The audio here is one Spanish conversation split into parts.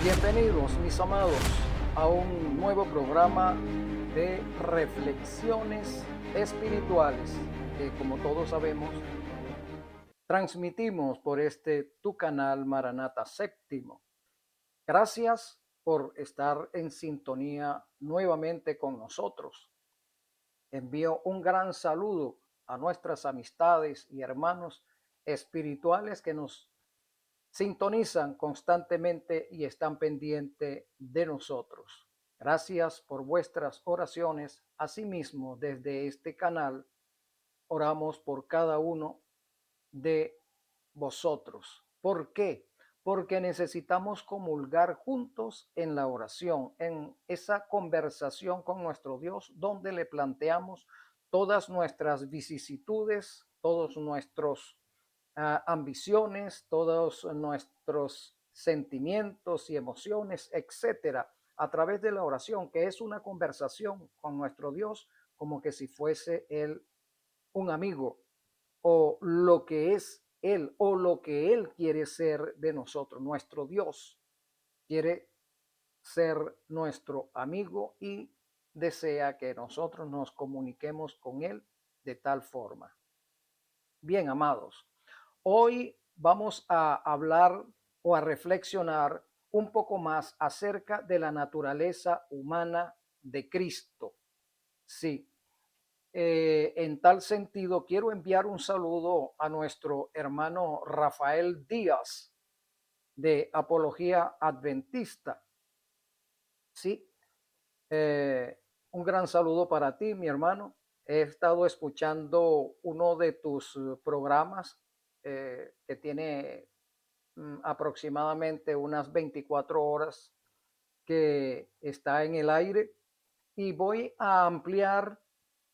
Bienvenidos, mis amados, a un nuevo programa de reflexiones espirituales que, como todos sabemos, transmitimos por tu canal Maranata Séptimo. Gracias por estar en sintonía nuevamente con nosotros. Envío un gran saludo a nuestras amistades y hermanos espirituales que nos sintonizan constantemente y están pendientes de nosotros. Gracias por vuestras oraciones. Asimismo, desde este canal oramos por cada uno de vosotros. ¿Por qué? Porque necesitamos comulgar juntos en la oración, en esa conversación con nuestro Dios, donde le planteamos todas nuestras vicisitudes, todos nuestros ambiciones, todos nuestros sentimientos y emociones, etcétera, a través de la oración, que es una conversación con nuestro Dios, como que si fuese Él un amigo, o lo que es Él, o lo que Él quiere ser de nosotros. Nuestro Dios quiere ser nuestro amigo y desea que nosotros nos comuniquemos con Él de tal forma. Bien, amados, hoy vamos a hablar o a reflexionar un poco más acerca de la naturaleza humana de Cristo. Sí, en tal sentido, quiero enviar un saludo a nuestro hermano Rafael Díaz de Apología Adventista. Sí, un gran saludo para ti, mi hermano. He estado escuchando uno de tus programas que tiene aproximadamente unas 24 horas que está en el aire y voy a ampliar,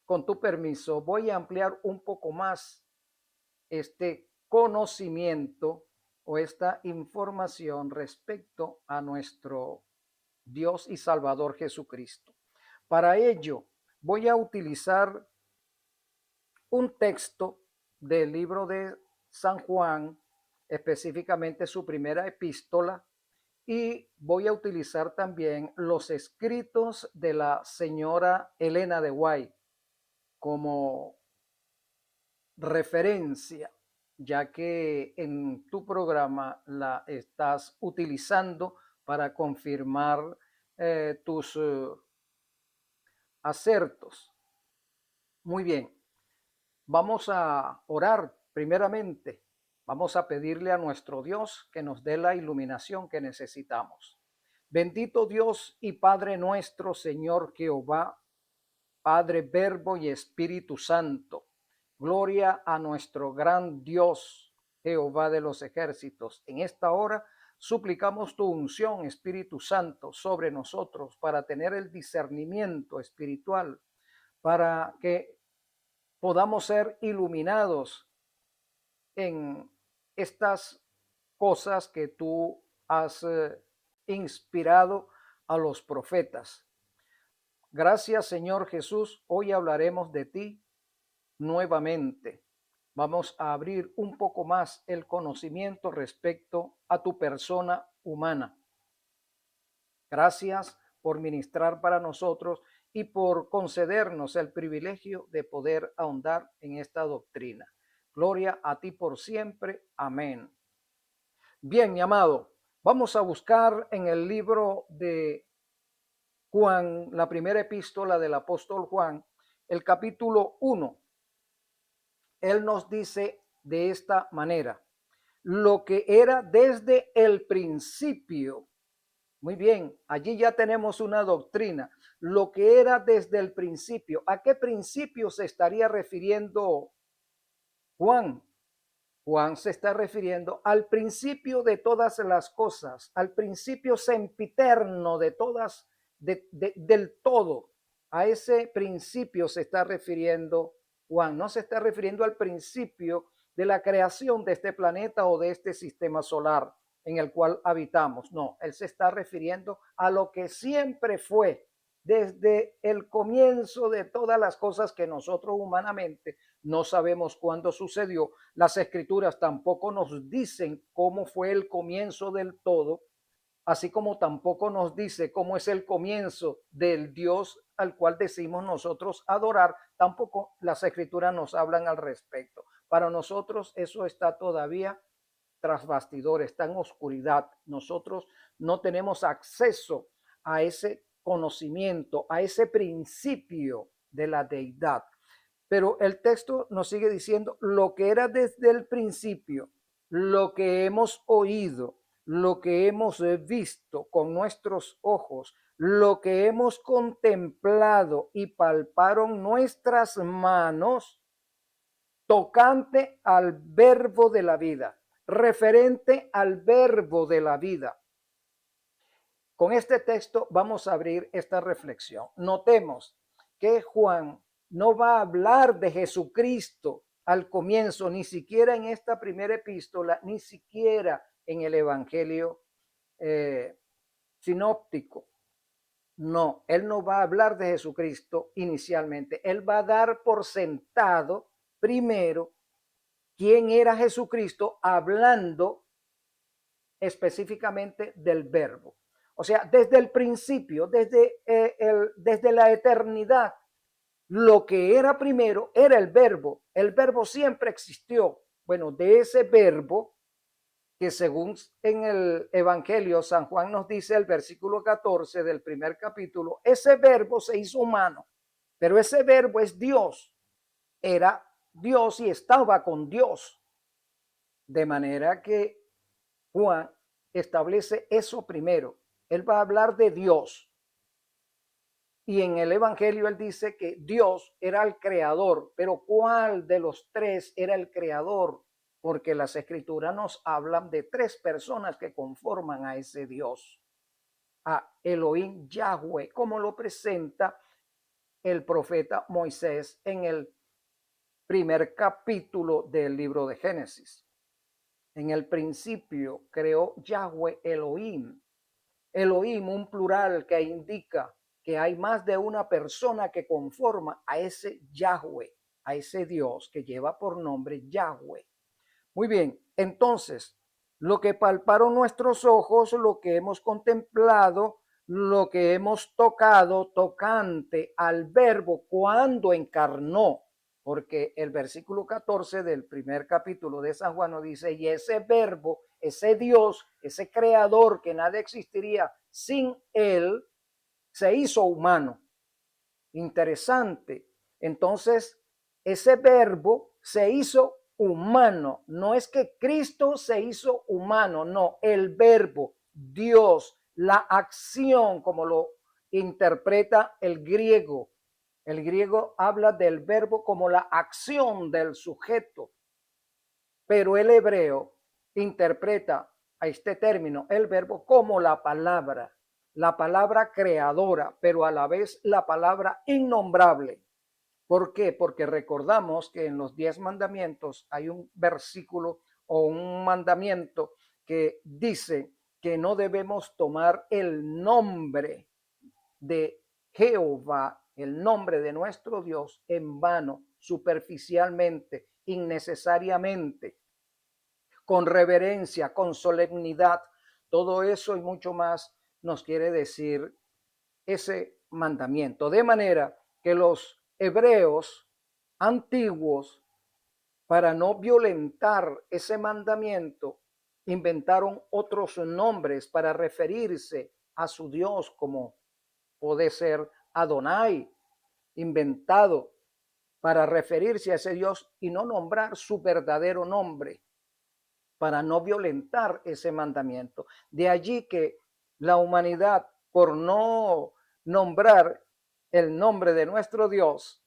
con tu permiso, voy a ampliar un poco más este conocimiento o esta información respecto a nuestro Dios y Salvador Jesucristo. Para ello, voy a utilizar un texto del libro de San Juan, específicamente su primera epístola, y voy a utilizar también los escritos de la señora Elena de White como referencia, ya que en tu programa la estás utilizando para confirmar tus acertos. Muy bien, vamos a orar primeramente. Vamos a pedirle a nuestro Dios que nos dé la iluminación que necesitamos. Bendito Dios y Padre nuestro, Señor Jehová, Padre, Verbo y Espíritu Santo. Gloria a nuestro gran Dios, Jehová de los ejércitos. En esta hora suplicamos tu unción, Espíritu Santo, sobre nosotros para tener el discernimiento espiritual, para que podamos ser iluminados en estas cosas que tú has inspirado a los profetas. Gracias, Señor Jesús. Hoy hablaremos de ti nuevamente. Vamos a abrir un poco más el conocimiento respecto a tu persona humana. Gracias por ministrar para nosotros y por concedernos el privilegio de poder ahondar en esta doctrina. Gloria a ti por siempre. Amén. Bien, mi amado, vamos a buscar en el libro de Juan, la primera epístola del apóstol Juan, el capítulo 1. Él nos dice de esta manera: lo que era desde el principio. Muy bien, allí ya tenemos una doctrina. Lo que era desde el principio. ¿A qué principio se estaría refiriendo Juan? Juan se está refiriendo al principio de todas las cosas, al principio sempiterno de todas, del todo. A ese principio se está refiriendo Juan. No se está refiriendo al principio de la creación de este planeta o de este sistema solar en el cual habitamos. No, él se está refiriendo a lo que siempre fue desde el comienzo de todas las cosas que nosotros humanamente no sabemos cuándo sucedió. Las escrituras tampoco nos dicen cómo fue el comienzo del todo, así como tampoco nos dice cómo es el comienzo del Dios al cual decimos nosotros adorar, tampoco las escrituras nos hablan al respecto. Para nosotros eso está todavía tras bastidores, está en oscuridad. Nosotros no tenemos acceso a ese conocimiento, a ese principio de la deidad. Pero el texto nos sigue diciendo lo que era desde el principio, lo que hemos oído, lo que hemos visto con nuestros ojos, lo que hemos contemplado y palparon nuestras manos tocante al verbo de la vida, referente al verbo de la vida. Con este texto vamos a abrir esta reflexión. Notemos que Juan no va a hablar de Jesucristo al comienzo, ni siquiera en esta primera epístola, ni siquiera en el Evangelio sinóptico. No, él no va a hablar de Jesucristo inicialmente. Él va a dar por sentado primero quién era Jesucristo, hablando específicamente del verbo. O sea, desde el principio, desde la eternidad, lo que era primero era el verbo. El verbo siempre existió. Bueno, de ese verbo, que según en el Evangelio San Juan nos dice el versículo 14 del primer capítulo, ese verbo se hizo humano, pero ese verbo es Dios. Era Dios y estaba con Dios. De manera que Juan establece eso primero. Él va a hablar de Dios. Y en el Evangelio él dice que Dios era el creador, pero ¿cuál de los tres era el creador? Porque las escrituras nos hablan de tres personas que conforman a ese Dios, a Elohim Yahweh, como lo presenta el profeta Moisés en el primer capítulo del libro de Génesis. En el principio creó Yahweh Elohim. Elohim, un plural que indica que hay más de una persona que conforma a ese Yahweh, a ese Dios que lleva por nombre Yahweh. Muy bien, entonces, lo que palparon nuestros ojos, lo que hemos contemplado, lo que hemos tocado, tocante al verbo cuando encarnó, porque el versículo 14 del primer capítulo de San Juan nos dice, y ese verbo, ese Dios, ese creador que nada existiría sin él, se hizo humano. Interesante. Entonces, ese verbo se hizo humano. No es que Cristo se hizo humano, no, el verbo, Dios, la acción, como lo interpreta el griego. El griego habla del verbo como la acción del sujeto, pero el hebreo interpreta a este término, el verbo, como la palabra creadora, pero a la vez la palabra innombrable. ¿Por qué? Porque recordamos que en los 10 mandamientos hay un versículo o un mandamiento que dice que no debemos tomar el nombre de Jehová, el nombre de nuestro Dios, en vano, superficialmente, innecesariamente, con reverencia, con solemnidad. Todo eso y mucho más nos quiere decir ese mandamiento. De manera que los hebreos antiguos, para no violentar ese mandamiento, inventaron otros nombres para referirse a su Dios, como puede ser Adonai, inventado para referirse a ese Dios y no nombrar su verdadero nombre, para no violentar ese mandamiento. De allí que la humanidad, por no nombrar el nombre de nuestro Dios,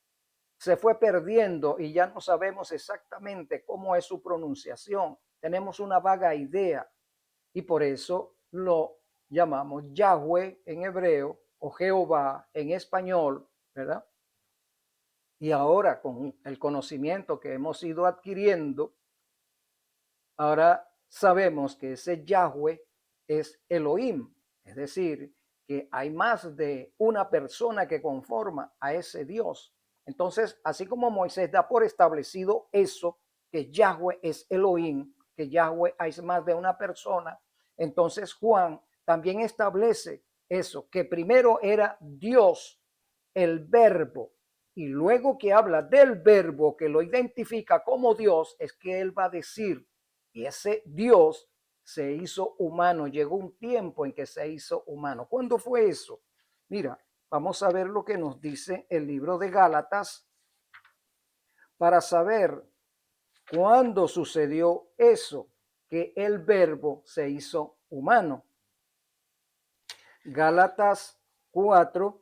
se fue perdiendo y ya no sabemos exactamente cómo es su pronunciación. Tenemos una vaga idea y por eso lo llamamos Yahweh en hebreo o Jehová en español, ¿verdad? Y ahora con el conocimiento que hemos ido adquiriendo, ahora sabemos que ese Yahweh es Elohim, es decir, que hay más de una persona que conforma a ese Dios. Entonces, así como Moisés da por establecido eso, que Yahweh es Elohim, que Yahweh es más de una persona, entonces Juan también establece eso, que primero era Dios, el verbo, y luego que habla del verbo, que lo identifica como Dios, es que él va a decir, y ese Dios se hizo humano, llegó un tiempo en que se hizo humano. ¿Cuándo fue eso? Mira, vamos a ver lo que nos dice el libro de Gálatas para saber cuándo sucedió eso, que el verbo se hizo humano. Gálatas 4,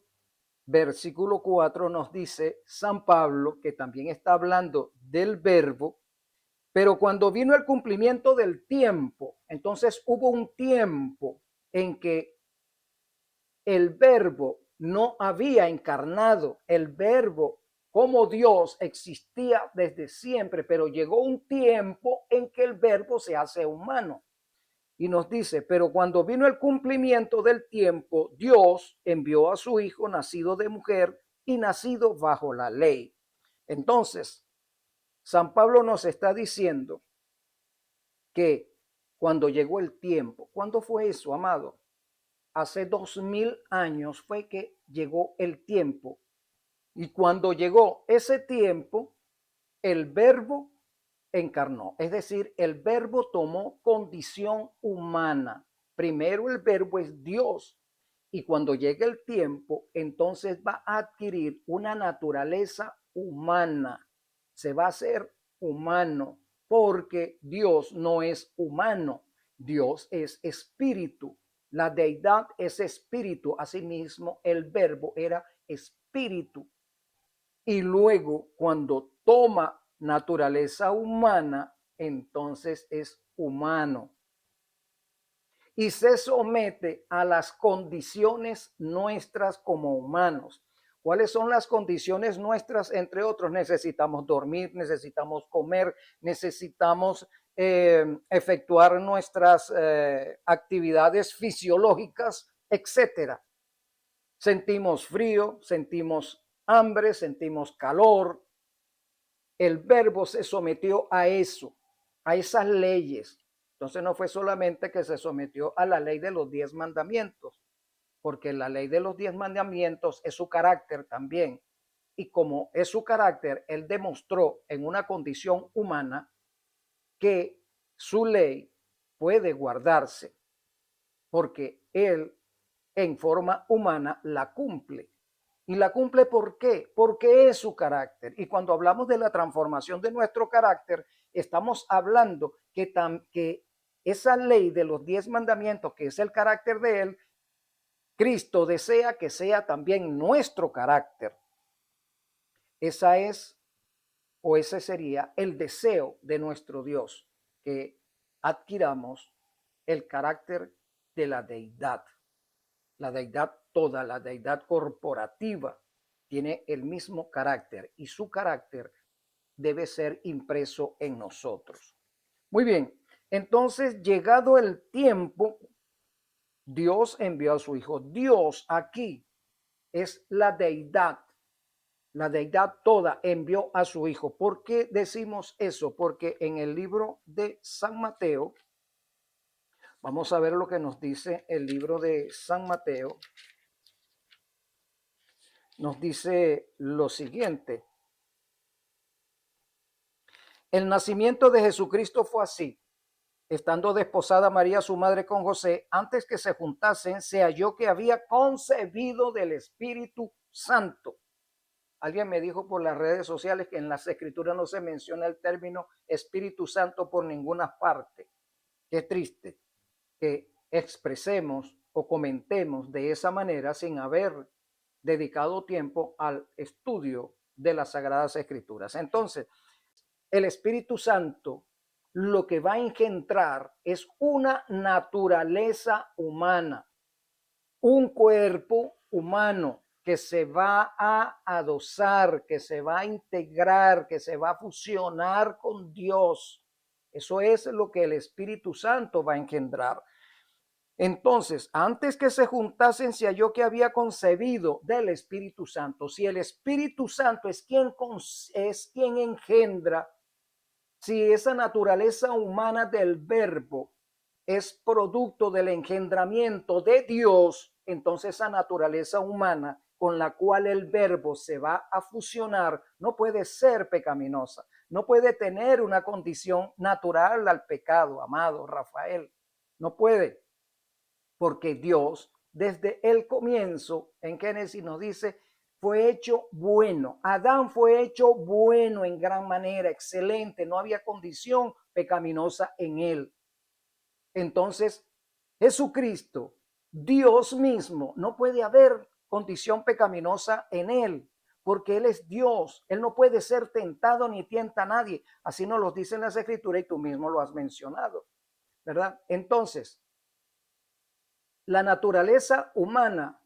versículo 4 nos dice San Pablo, que también está hablando del verbo, pero cuando vino el cumplimiento del tiempo, entonces hubo un tiempo en que el verbo no había encarnado, el verbo como Dios existía desde siempre, pero llegó un tiempo en que el verbo se hace humano. Y nos dice, pero cuando vino el cumplimiento del tiempo, Dios envió a su hijo nacido de mujer y nacido bajo la ley. Entonces, San Pablo nos está diciendo que cuando llegó el tiempo, ¿cuándo fue eso, amado? Hace 2000 años fue que llegó el tiempo. Y cuando llegó ese tiempo, el verbo encarnó, es decir, el verbo tomó condición humana. Primero el verbo es Dios y cuando llegue el tiempo, entonces va a adquirir una naturaleza humana, se va a hacer humano, porque Dios no es humano, Dios es espíritu, la deidad es espíritu, asimismo el verbo era espíritu. Y luego, cuando toma naturaleza humana, entonces es humano. Y se somete a las condiciones nuestras como humanos. ¿Cuáles son las condiciones nuestras? Entre otros, necesitamos dormir, necesitamos comer, necesitamos efectuar nuestras actividades fisiológicas, etcétera. Sentimos frío, sentimos hambre, sentimos calor. El verbo se sometió a eso, a esas leyes. Entonces no fue solamente que se sometió a la ley de los 10 mandamientos, porque la ley de los 10 mandamientos es su carácter también. Y como es su carácter, él demostró en una condición humana que su ley puede guardarse, porque él en forma humana la cumple. ¿Y la cumple por qué? Porque es su carácter. Y cuando hablamos de la transformación de nuestro carácter, estamos hablando que esa ley de los 10 mandamientos, que es el carácter de él, Cristo desea que sea también nuestro carácter. Esa es, o ese sería el deseo de nuestro Dios, que adquiramos el carácter de la deidad toda, la deidad corporativa, tiene el mismo carácter y su carácter debe ser impreso en nosotros. Muy bien, entonces llegado el tiempo, Dios envió a su Hijo. Dios aquí es la deidad toda envió a su Hijo. ¿Por qué decimos eso? Porque en el libro de San Mateo, vamos a ver lo que nos dice el libro de San Mateo, nos dice lo siguiente. El nacimiento de Jesucristo fue así. Estando desposada María, su madre, con José, antes que se juntasen, se halló que había concebido del Espíritu Santo. Alguien me dijo por las redes sociales que en las escrituras no se menciona el término Espíritu Santo por ninguna parte. Qué triste que expresemos o comentemos de esa manera sin haber dedicado tiempo al estudio de las Sagradas Escrituras. Entonces, el Espíritu Santo lo que va a engendrar es una naturaleza humana, un cuerpo humano que se va a adosar, que se va a integrar, que se va a fusionar con Dios. Eso es lo que el Espíritu Santo va a engendrar. Entonces, antes que se juntasen, se halló que había concebido del Espíritu Santo. Si el Espíritu Santo es quien engendra, si esa naturaleza humana del verbo es producto del engendramiento de Dios, entonces esa naturaleza humana con la cual el verbo se va a fusionar no puede ser pecaminosa, no puede tener una condición natural al pecado, amado Rafael, no puede, porque Dios desde el comienzo en Génesis nos dice, fue hecho bueno. Adán fue hecho bueno en gran manera, excelente, no había condición pecaminosa en él. Entonces, Jesucristo, Dios mismo, no puede haber condición pecaminosa en él, porque él es Dios. Él no puede ser tentado ni tienta a nadie. Así nos lo dicen las Escrituras y tú mismo lo has mencionado, ¿verdad? Entonces, la naturaleza humana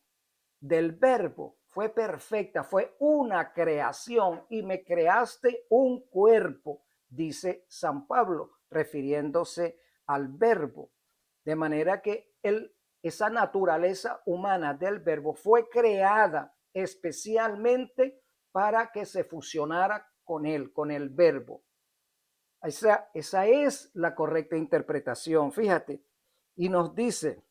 del verbo fue perfecta, fue una creación y me creaste un cuerpo, dice San Pablo, refiriéndose al verbo. De manera que esa naturaleza humana del verbo fue creada especialmente para que se fusionara con él, con el verbo. Esa es la correcta interpretación, fíjate. Y nos dice,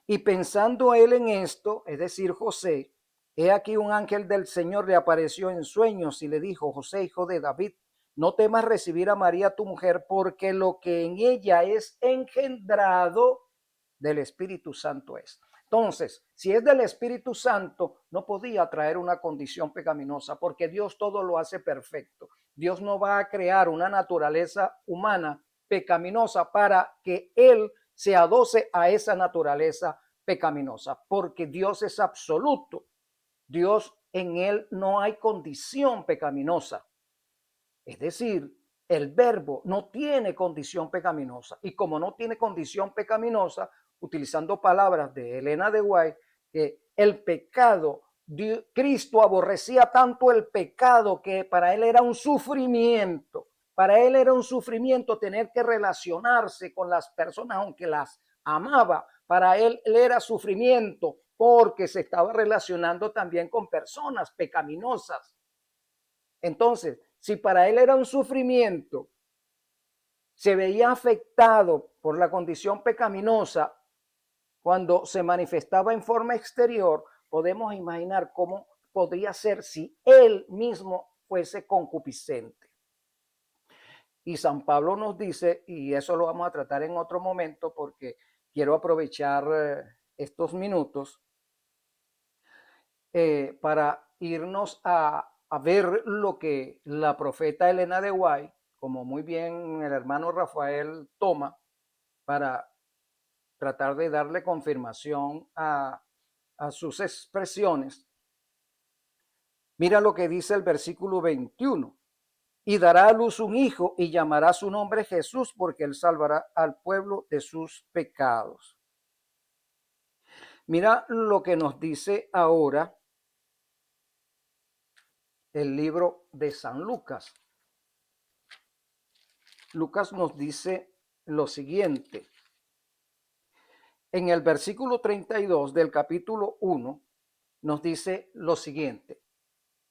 y pensando él en esto, es decir, José, he aquí un ángel del Señor le apareció en sueños y le dijo, José, hijo de David, no temas recibir a María tu mujer, porque lo que en ella es engendrado del Espíritu Santo es. Entonces, si es del Espíritu Santo, no podía traer una condición pecaminosa, porque Dios todo lo hace perfecto. Dios no va a crear una naturaleza humana pecaminosa para que Él se adoce a esa naturaleza pecaminosa, porque Dios es absoluto. Dios en Él no hay condición pecaminosa. Es decir, el verbo no tiene condición pecaminosa. Y como no tiene condición pecaminosa, utilizando palabras de Elena de White, que el pecado, Cristo aborrecía tanto el pecado que para él era un sufrimiento. Para él era un sufrimiento tener que relacionarse con las personas, aunque las amaba. Para él era sufrimiento porque se estaba relacionando también con personas pecaminosas. Entonces, si para él era un sufrimiento, se veía afectado por la condición pecaminosa cuando se manifestaba en forma exterior, podemos imaginar cómo podría ser si él mismo fuese concupiscente. Y San Pablo nos dice, y eso lo vamos a tratar en otro momento porque quiero aprovechar estos minutos para irnos a ver lo que la profeta Elena de White, como muy bien el hermano Rafael toma, para tratar de darle confirmación a sus expresiones. Mira lo que dice el versículo 21. Y dará a luz un hijo y llamará su nombre Jesús, porque él salvará al pueblo de sus pecados. Mira lo que nos dice ahora el libro de San Lucas. Lucas nos dice lo siguiente. En el versículo 32 del capítulo 1 nos dice lo siguiente.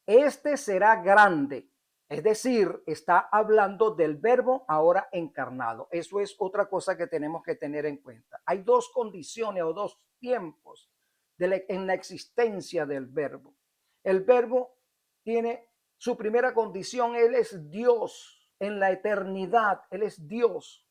Este será grande, es decir, está hablando del verbo ahora encarnado. Eso es otra cosa que tenemos que tener en cuenta. Hay dos condiciones o dos tiempos en la existencia del verbo. El verbo tiene su primera condición, él es Dios en la eternidad, él es Dios.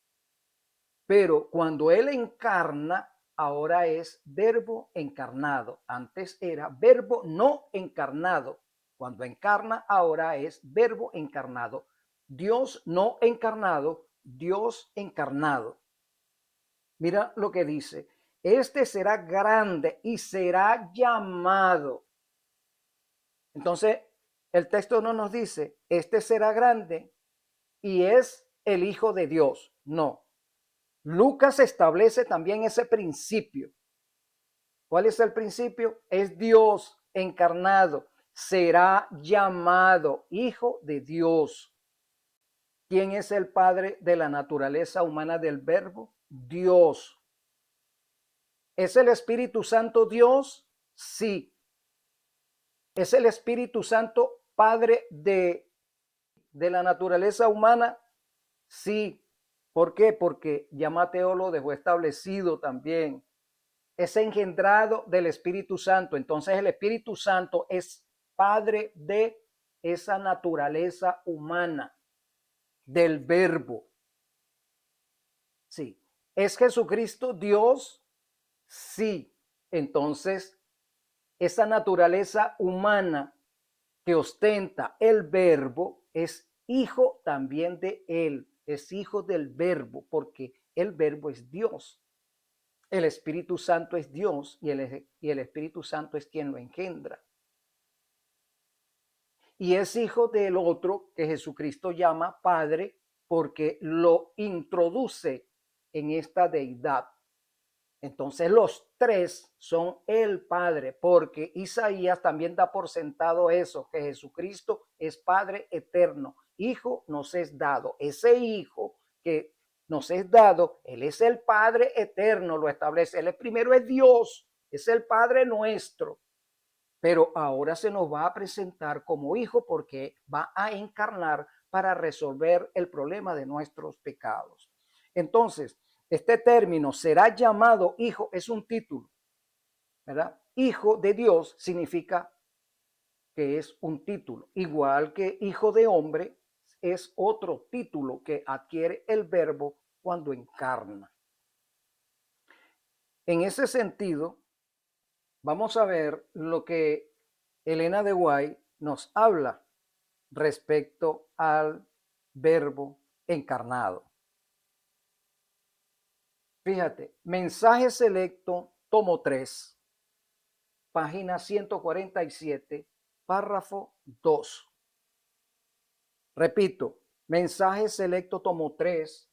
Pero cuando él encarna, ahora es verbo encarnado. Antes era verbo no encarnado. Cuando encarna, ahora es verbo encarnado. Dios no encarnado, Dios encarnado. Mira lo que dice. Este será grande y será llamado. Entonces, el texto no nos dice, este será grande y es el Hijo de Dios. No. Lucas establece también ese principio. ¿Cuál es el principio? Es Dios encarnado. Será llamado Hijo de Dios. ¿Quién es el padre de la naturaleza humana del verbo? Dios. ¿Es el Espíritu Santo Dios? Sí. ¿Es el Espíritu Santo padre de la naturaleza humana? Sí. ¿Por qué? Porque ya Mateo lo dejó establecido también. Es engendrado del Espíritu Santo. Entonces el Espíritu Santo es padre de esa naturaleza humana, del verbo. Sí. ¿Es Jesucristo Dios? Sí. Entonces, esa naturaleza humana que ostenta el verbo es hijo también de él, es hijo del verbo, porque el verbo es Dios. El Espíritu Santo es Dios y el Espíritu Santo es quien lo engendra. Y es hijo del otro que Jesucristo llama Padre porque lo introduce en esta deidad. Entonces los tres son el Padre, porque Isaías también da por sentado eso, que Jesucristo es Padre eterno. Hijo nos es dado. Ese Hijo que nos es dado, Él es el Padre eterno, lo establece. Él primero es Dios, es el Padre nuestro. Pero ahora se nos va a presentar como Hijo porque va a encarnar para resolver el problema de nuestros pecados. Entonces, este término será llamado hijo, es un título, ¿verdad? Hijo de Dios significa que es un título, igual que hijo de hombre es otro título que adquiere el verbo cuando encarna. En ese sentido, vamos a ver lo que Elena de White nos habla respecto al verbo encarnado. Fíjate, mensaje selecto, tomo 3, página 147, párrafo 2. Repito, mensaje selecto, tomo 3,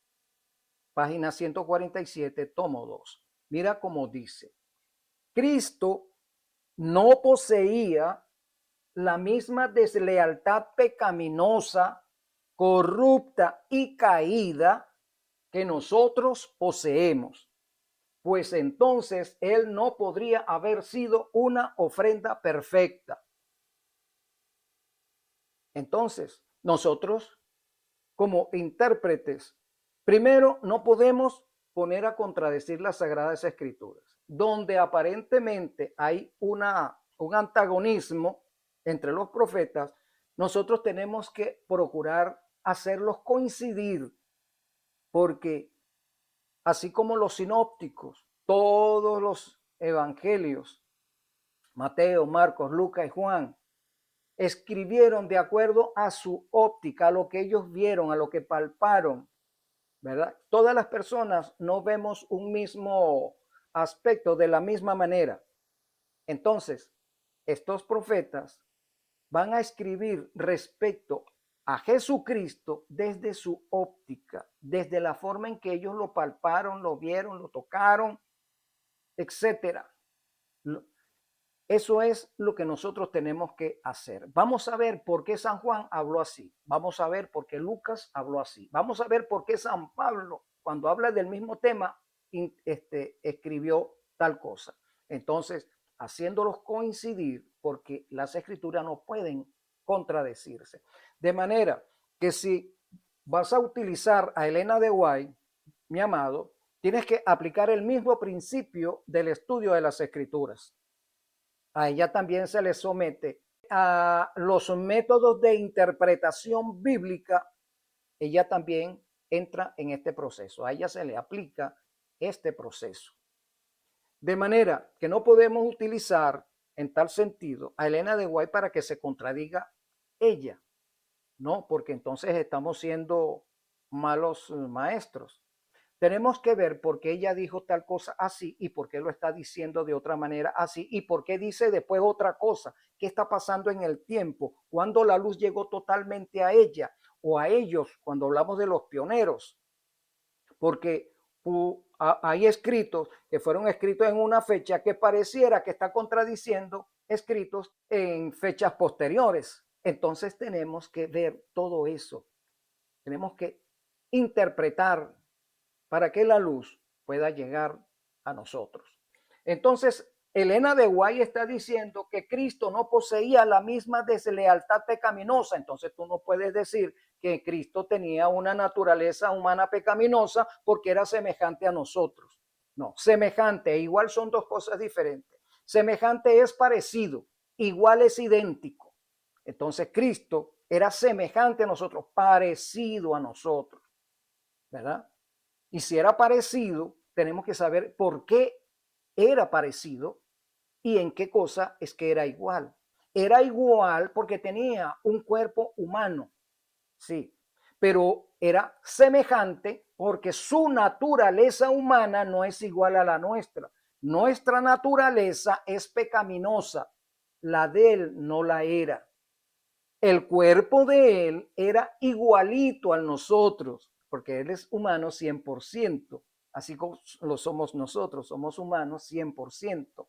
página 147, tomo 2. Mira cómo dice, Cristo no poseía la misma deslealtad pecaminosa, corrupta y caída que nosotros poseemos, pues entonces él no podría haber sido una ofrenda perfecta. Entonces, nosotros como intérpretes, primero no podemos poner a contradecir las Sagradas Escrituras, donde aparentemente hay un antagonismo entre los profetas. Nosotros tenemos que procurar hacerlos coincidir, porque así como los sinópticos, todos los evangelios, Mateo, Marcos, Lucas y Juan, escribieron de acuerdo a su óptica, a lo que ellos vieron, a lo que palparon, ¿verdad? Todas las personas no vemos un mismo aspecto de la misma manera. Entonces, estos profetas van a escribir respecto a Jesucristo desde su óptica, desde la forma en que ellos lo palparon, lo vieron, lo tocaron, etcétera. Eso es lo que nosotros tenemos que hacer. Vamos a ver por qué San Juan habló así. Vamos a ver por qué Lucas habló así. Vamos a ver por qué San Pablo, cuando habla del mismo tema, escribió tal cosa. Entonces, haciéndolos coincidir, porque las escrituras no pueden contradecirse. De manera que si vas a utilizar a Elena de White, mi amado, tienes que aplicar el mismo principio del estudio de las escrituras. A ella también se le somete a los métodos de interpretación bíblica. Ella también entra en este proceso. A ella se le aplica este proceso. De manera que no podemos utilizar en tal sentido a Elena de White para que se contradiga ella, ¿no? Porque entonces estamos siendo malos maestros. Tenemos que ver por qué ella dijo tal cosa así y por qué lo está diciendo de otra manera así y por qué dice después otra cosa. ¿Qué está pasando en el tiempo? ¿Cuándo la luz llegó totalmente a ella o a ellos cuando hablamos de los pioneros? Porque hay escritos que fueron escritos en una fecha que pareciera que está contradiciendo escritos en fechas posteriores. Entonces tenemos que ver todo eso. Tenemos que interpretar para que la luz pueda llegar a nosotros. Entonces, Elena de White está diciendo que Cristo no poseía la misma deslealtad pecaminosa. Entonces tú no puedes decir que Cristo tenía una naturaleza humana pecaminosa porque era semejante a nosotros. No, semejante e igual son dos cosas diferentes. Semejante es parecido, igual es idéntico. Entonces Cristo era semejante a nosotros, parecido a nosotros, ¿verdad? Y si era parecido, tenemos que saber por qué era parecido y en qué cosa es que era igual. Era igual porque tenía un cuerpo humano, sí, pero era semejante porque su naturaleza humana no es igual a la nuestra. Nuestra naturaleza es pecaminosa, la de él no la era. El cuerpo de él era igualito a nosotros, porque él es humano 100%, así como lo somos nosotros, somos humanos 100%,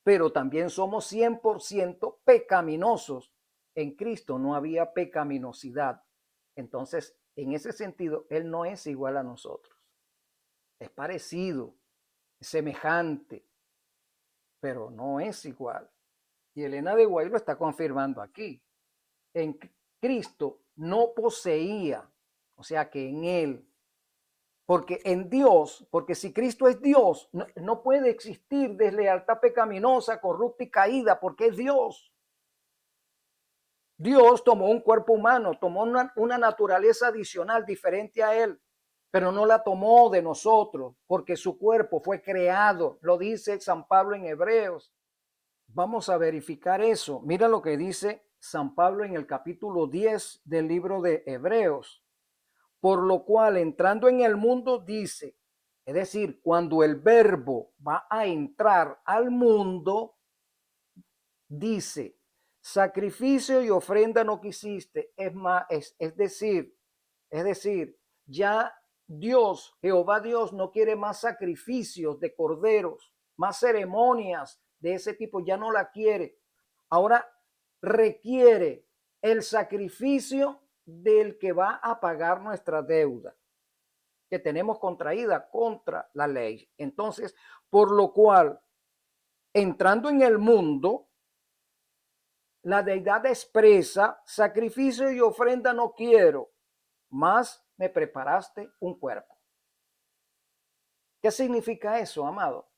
pero también somos 100% pecaminosos. En Cristo no había pecaminosidad. Entonces, en ese sentido, él no es igual a nosotros. Es parecido, es semejante, pero no es igual. Y Elena de Guay lo está confirmando aquí. En Cristo no poseía, o sea que en él, porque en Dios, porque si Cristo es Dios, no puede existir deslealtad pecaminosa, corrupta y caída, porque es Dios. Dios tomó un cuerpo humano, tomó una naturaleza adicional diferente a él, pero no la tomó de nosotros, porque su cuerpo fue creado, lo dice San Pablo en Hebreos. Vamos a verificar eso. Mira lo que dice San Pablo en el capítulo 10 del libro de Hebreos. Por lo cual, entrando en el mundo, dice, es decir, cuando el verbo va a entrar al mundo, dice, sacrificio y ofrenda no quisiste, es más, es decir, ya Dios, Jehová Dios, no quiere más sacrificios de corderos, más ceremonias de ese tipo, ya no la quiere. Ahora requiere el sacrificio del que va a pagar nuestra deuda que tenemos contraída contra la ley. Entonces, por lo cual, entrando en el mundo, la deidad expresa, sacrificio y ofrenda no quiero, más me preparaste un cuerpo. ¿Qué significa eso, amado?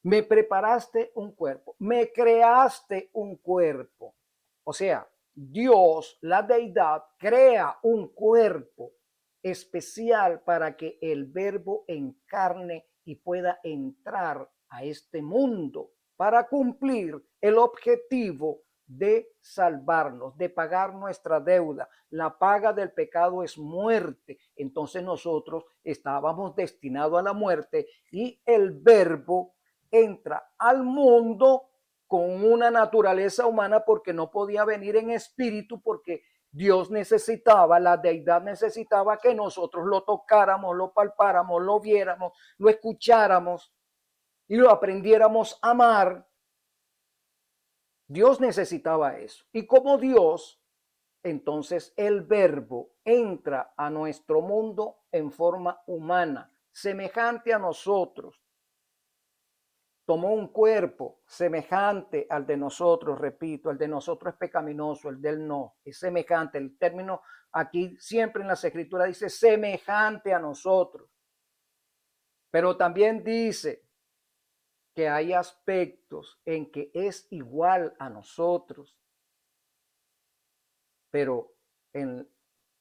Me preparaste un cuerpo, me creaste un cuerpo. O sea, Dios, la deidad, crea un cuerpo especial para que el verbo encarne y pueda entrar a este mundo para cumplir el objetivo de salvarnos, de pagar nuestra deuda. La paga del pecado es muerte. Entonces nosotros estábamos destinados a la muerte y el verbo entra al mundo con una naturaleza humana porque no podía venir en espíritu porque Dios necesitaba, la deidad necesitaba que nosotros lo tocáramos, lo palpáramos, lo viéramos, lo escucháramos y lo aprendiéramos a amar. Dios necesitaba eso. Y como Dios, entonces el verbo entra a nuestro mundo en forma humana, semejante a nosotros. Tomó un cuerpo semejante al de nosotros, repito, el de nosotros es pecaminoso, el de él no, es semejante. El término aquí siempre en las escrituras dice semejante a nosotros, pero también dice que hay aspectos en que es igual a nosotros, pero en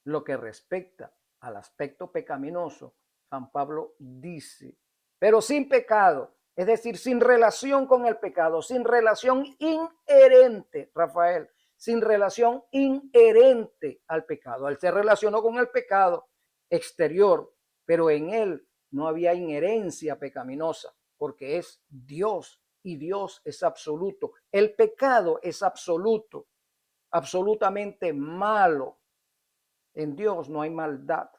lo que respecta al aspecto pecaminoso, San Pablo dice, pero sin pecado, es decir, sin relación con el pecado, sin relación inherente, Rafael, sin relación inherente al pecado. Él se relacionó con el pecado exterior, pero en él no había inherencia pecaminosa, porque es Dios y Dios es absoluto. El pecado es absoluto, absolutamente malo. En Dios no hay maldad.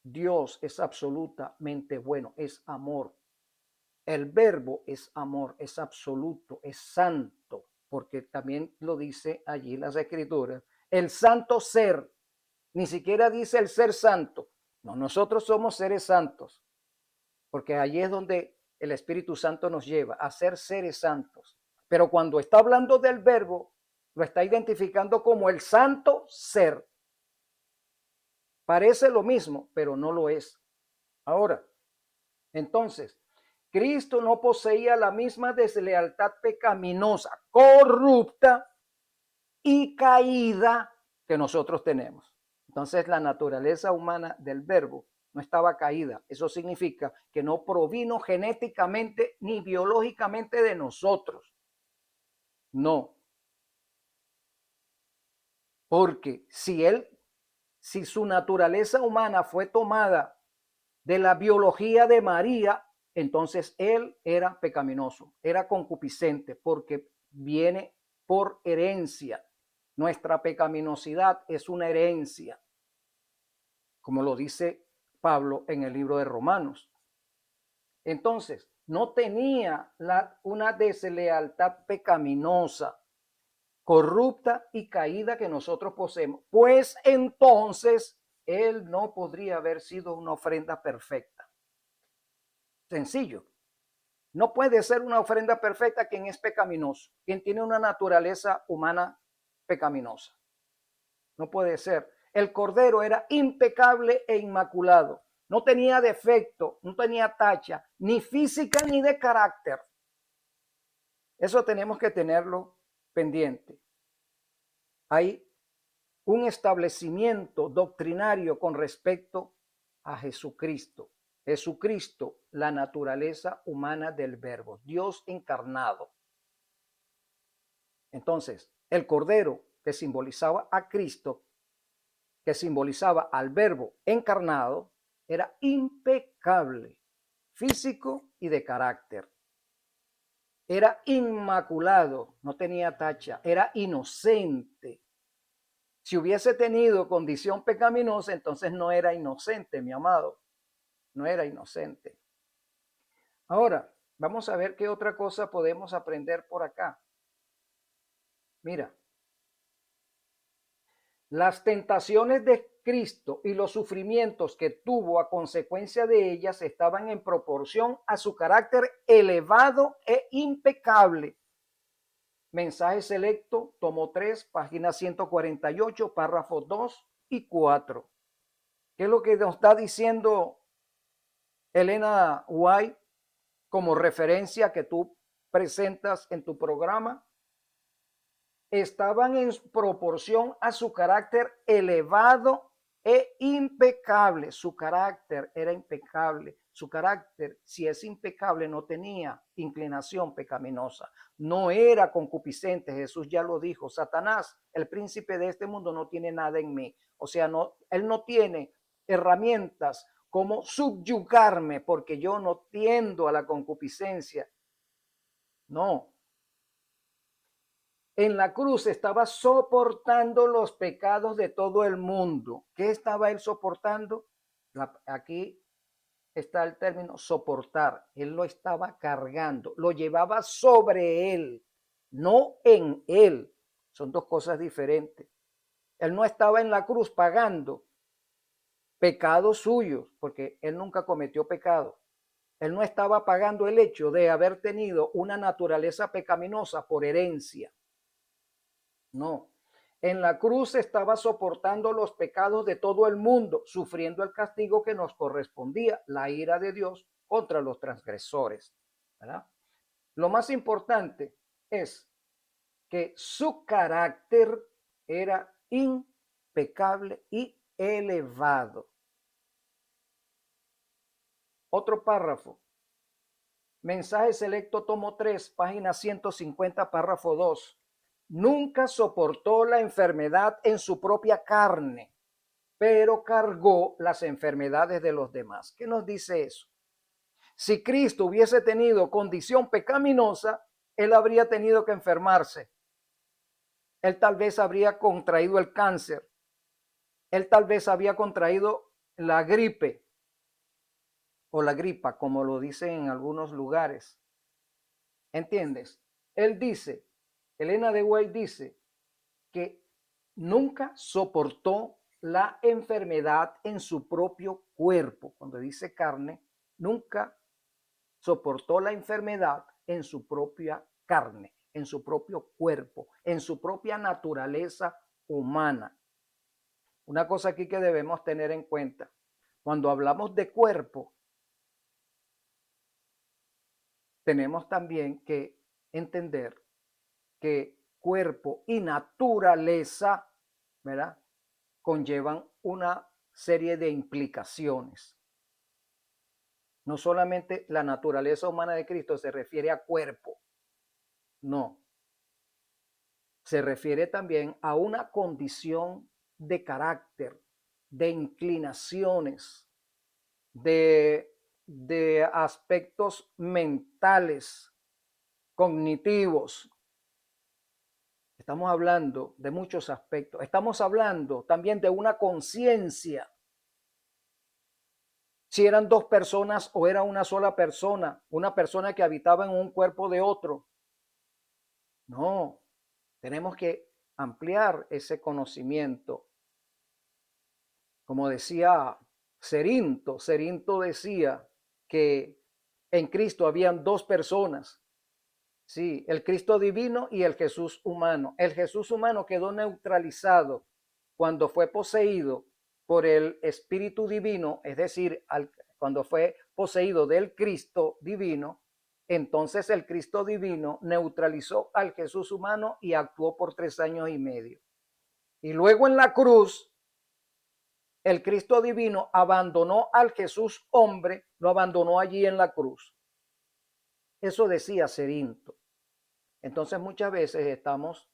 Dios es absolutamente bueno, es amor. El verbo es amor, es absoluto, es santo, porque también lo dice allí las escrituras. El santo ser, ni siquiera dice el ser santo. No, nosotros somos seres santos, porque allí es donde el Espíritu Santo nos lleva a ser seres santos. Pero cuando está hablando del verbo, lo está identificando como el santo ser. Parece lo mismo, pero no lo es. Ahora, entonces, Cristo no poseía la misma deslealtad pecaminosa, corrupta y caída que nosotros tenemos. Entonces, la naturaleza humana del verbo no estaba caída. Eso significa que no provino genéticamente ni biológicamente de nosotros. No. Porque si su naturaleza humana fue tomada de la biología de María, entonces él era pecaminoso, era concupiscente, porque viene por herencia. Nuestra pecaminosidad es una herencia, como lo dice Pablo en el libro de Romanos. Entonces, no tenía una deslealtad pecaminosa, corrupta y caída que nosotros poseemos, pues entonces él no podría haber sido una ofrenda perfecta. Sencillo. No puede ser una ofrenda perfecta quien es pecaminoso, quien tiene una naturaleza humana pecaminosa. No puede ser. El cordero era impecable e inmaculado. No tenía defecto, no tenía tacha, ni física ni de carácter. Eso tenemos que tenerlo pendiente. Hay un establecimiento doctrinario con respecto a Jesucristo. Jesucristo, la naturaleza humana del verbo, Dios encarnado. Entonces, el cordero que simbolizaba a Cristo, que simbolizaba al verbo encarnado, era impecable, físico y de carácter. Era inmaculado, no tenía tacha, era inocente. Si hubiese tenido condición pecaminosa, entonces no era inocente, mi amado. No era inocente. Ahora, vamos a ver qué otra cosa podemos aprender por acá. Mira, las tentaciones de Cristo y los sufrimientos que tuvo a consecuencia de ellas estaban en proporción a su carácter elevado e impecable. Mensaje selecto, tomo 3, página 148, párrafos 2 y 4. ¿Qué es lo que nos está diciendo Elena White como referencia que tú presentas en tu programa? Estaban en proporción a su carácter elevado e impecable. Su carácter era impecable. Su carácter, si es impecable, no tenía inclinación pecaminosa. No era concupiscente. Jesús ya lo dijo. Satanás, el príncipe de este mundo, no tiene nada en mí. O sea, él no tiene herramientas como subyugarme porque yo no tiendo a la concupiscencia. No, en la cruz estaba soportando los pecados de todo el mundo. ¿Qué estaba él soportando? Aquí está el término soportar. Él lo estaba cargando, lo llevaba sobre él, no en él. Son dos cosas diferentes. Él no estaba en la cruz pagando pecados suyos, porque él nunca cometió pecado. Él no estaba pagando el hecho de haber tenido una naturaleza pecaminosa por herencia. No. En la cruz estaba soportando los pecados de todo el mundo, sufriendo el castigo que nos correspondía, la ira de Dios contra los transgresores. ¿Verdad? Lo más importante es que su carácter era impecable y elevado. Otro párrafo. Mensaje selecto, tomo 3, página 150, párrafo 2. Nunca soportó la enfermedad en su propia carne, pero cargó las enfermedades de los demás. ¿Qué nos dice eso? Si Cristo hubiese tenido condición pecaminosa, él habría tenido que enfermarse. Él tal vez habría contraído el cáncer. Él tal vez había contraído la gripe o la gripa, como lo dicen en algunos lugares. ¿Entiendes? Él dice, Elena de White dice que nunca soportó la enfermedad en su propio cuerpo. Cuando dice carne, nunca soportó la enfermedad en su propia carne, en su propio cuerpo, en su propia naturaleza humana. Una cosa aquí que debemos tener en cuenta, cuando hablamos de cuerpo, tenemos también que entender que cuerpo y naturaleza, ¿verdad?, conllevan una serie de implicaciones. No solamente la naturaleza humana de Cristo se refiere a cuerpo, no. Se refiere también a una condición de carácter, de inclinaciones, de aspectos mentales, cognitivos. Estamos hablando de muchos aspectos. Estamos hablando también de una conciencia. Si eran dos personas o era una sola persona, una persona que habitaba en un cuerpo de otro. No, tenemos que ampliar ese conocimiento. Como decía Cerinto, Cerinto decía que en Cristo habían dos personas. Sí, el Cristo divino y el Jesús humano. El Jesús humano quedó neutralizado cuando fue poseído por el Espíritu divino, es decir, cuando fue poseído del Cristo divino. Entonces el Cristo divino neutralizó al Jesús humano y actuó por 3 años y medio. Y luego en la cruz, el Cristo divino abandonó al Jesús hombre, lo abandonó allí en la cruz. Eso decía Cerinto. Entonces muchas veces estamos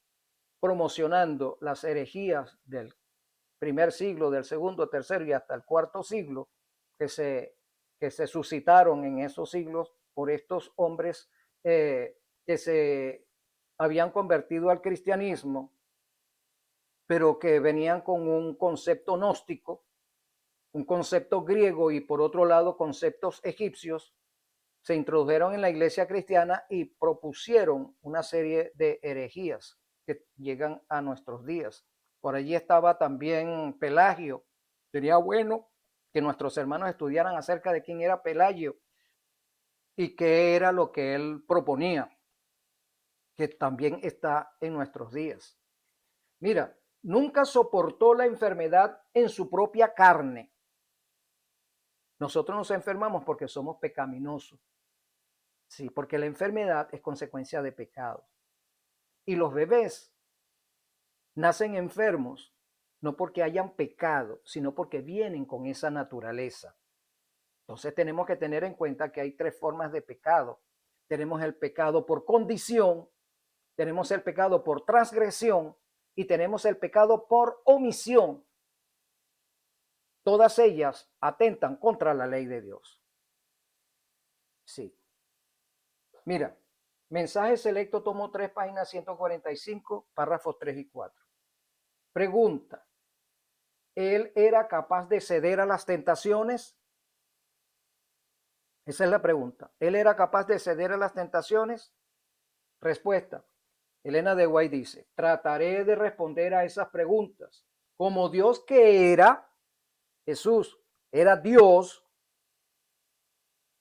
promocionando las herejías del primer siglo, del segundo, tercero y hasta el cuarto siglo, que se suscitaron en esos siglos por estos hombres que se habían convertido al cristianismo, pero que venían con un concepto gnóstico, un concepto griego y por otro lado conceptos egipcios. Se introdujeron en la iglesia cristiana y propusieron una serie de herejías que llegan a nuestros días. Por allí estaba también Pelagio. Sería bueno que nuestros hermanos estudiaran acerca de quién era Pelagio y qué era lo que él proponía, que también está en nuestros días. Mira, nunca soportó la enfermedad en su propia carne. Nosotros nos enfermamos porque somos pecaminosos. Sí, porque la enfermedad es consecuencia de pecados. Y los bebés nacen enfermos no porque hayan pecado, sino porque vienen con esa naturaleza. Entonces tenemos que tener en cuenta que hay 3 formas de pecado. Tenemos el pecado por condición, tenemos el pecado por transgresión y tenemos el pecado por omisión. Todas ellas atentan contra la ley de Dios. Sí. Mira, mensaje selecto, tomo 3, página 145, párrafos 3 y 4. Pregunta: ¿él era capaz de ceder a las tentaciones? Esa es la pregunta. ¿Él era capaz de ceder a las tentaciones? Respuesta: Elena de White dice: trataré de responder a esas preguntas. Como Dios que era, Jesús era Dios,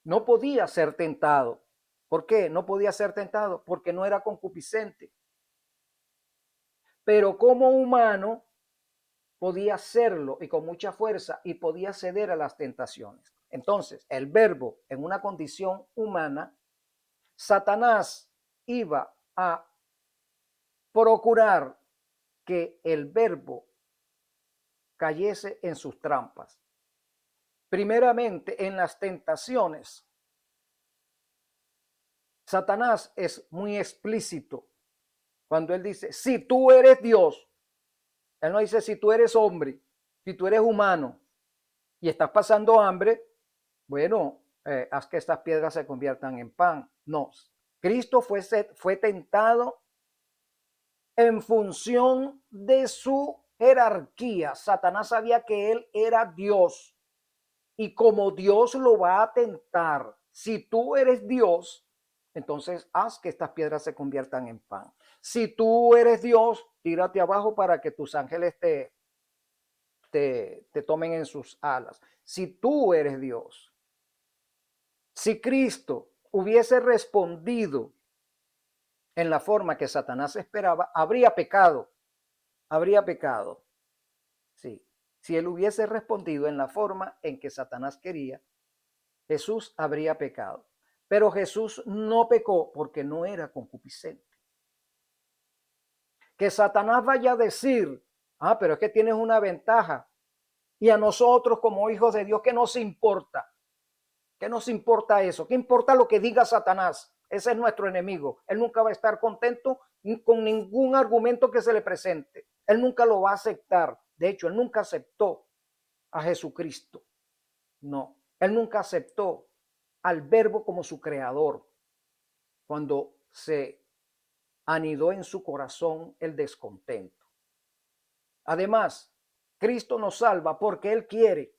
no podía ser tentado. ¿Por qué no podía ser tentado? Porque no era concupiscente. Pero como humano podía hacerlo y con mucha fuerza y podía ceder a las tentaciones. Entonces, el verbo en una condición humana, Satanás iba a procurar que el verbo cayese en sus trampas. Primeramente, en las tentaciones. Satanás es muy explícito cuando él dice: si tú eres Dios. Él no dice si tú eres hombre, si tú eres humano y estás pasando hambre, bueno, haz que estas piedras se conviertan en pan. No, Cristo fue tentado en función de su jerarquía. Satanás sabía que él era Dios y como Dios lo va a tentar. Si tú eres Dios, entonces haz que estas piedras se conviertan en pan. Si tú eres Dios, tírate abajo para que tus ángeles te tomen en sus alas. Si tú eres Dios, si Cristo hubiese respondido en la forma que Satanás esperaba, habría pecado. Habría pecado. Sí. Si él hubiese respondido en la forma en que Satanás quería, Jesús habría pecado. Pero Jesús no pecó porque no era concupiscente. Que Satanás vaya a decir, pero es que tienes una ventaja. Y a nosotros como hijos de Dios, ¿qué nos importa? ¿Qué nos importa eso? ¿Qué importa lo que diga Satanás? Ese es nuestro enemigo. Él nunca va a estar contento con ningún argumento que se le presente. Él nunca lo va a aceptar. De hecho, él nunca aceptó a Jesucristo. No, él nunca aceptó al Verbo como su creador cuando se anidó en su corazón el descontento. Además, Cristo nos salva porque Él quiere,